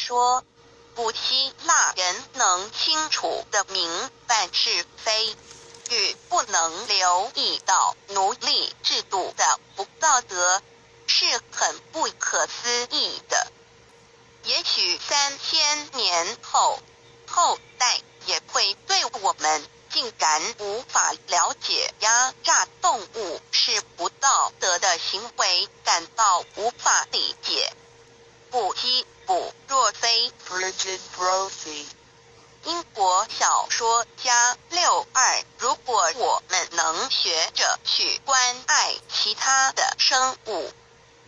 说，古希腊人能清楚地明白是非与不能留意到奴隶制度的不道德，是很不可思议的。也许3000年后，后代也会对我们竟然无法了解压榨动物是不道德的行为感到无法理解。不希不若非 Frigid Brophy。英国小说家62，如果我们能学着去关爱其他的生物，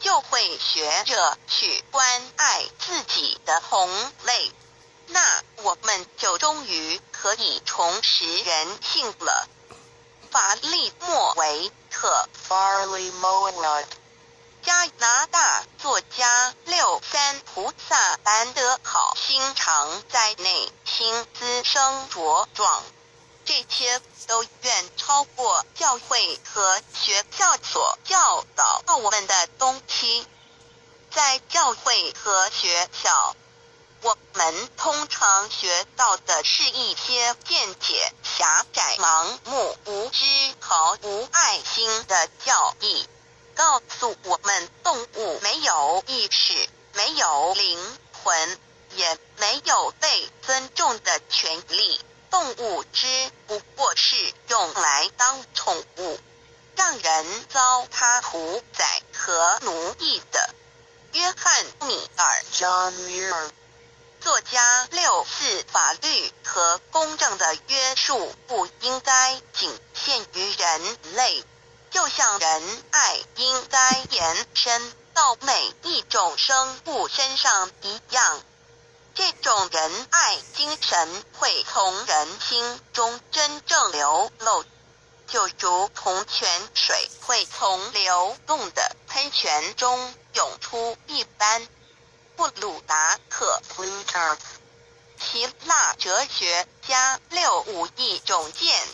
就会学着去关爱自己的同类，那我们就终于可以重拾人性了。法利莫维特 Farley Mowat。加拿大作家63菩萨般的好心肠在内心滋生茁壮，这些都远超过教会和学校所教导我们的东西。在教会和学校，我们通常学到的是一些见解狭窄、盲目、无知、毫无爱心的教义，告诉我们动物没有意识，没有灵魂，也没有被尊重的权利。动物只不过是用来当宠物，让人糟蹋、屠宰和奴役的。约翰·米尔 John Muir。作家64法律和公正的约束不应该仅限于人类，就像仁爱应该延伸到每一种生物身上一样。这种仁爱精神会从人心中真正流露，就如同泉水会从流动的喷泉中涌出一般。布鲁达克 Plutarch。希腊哲学家65一种见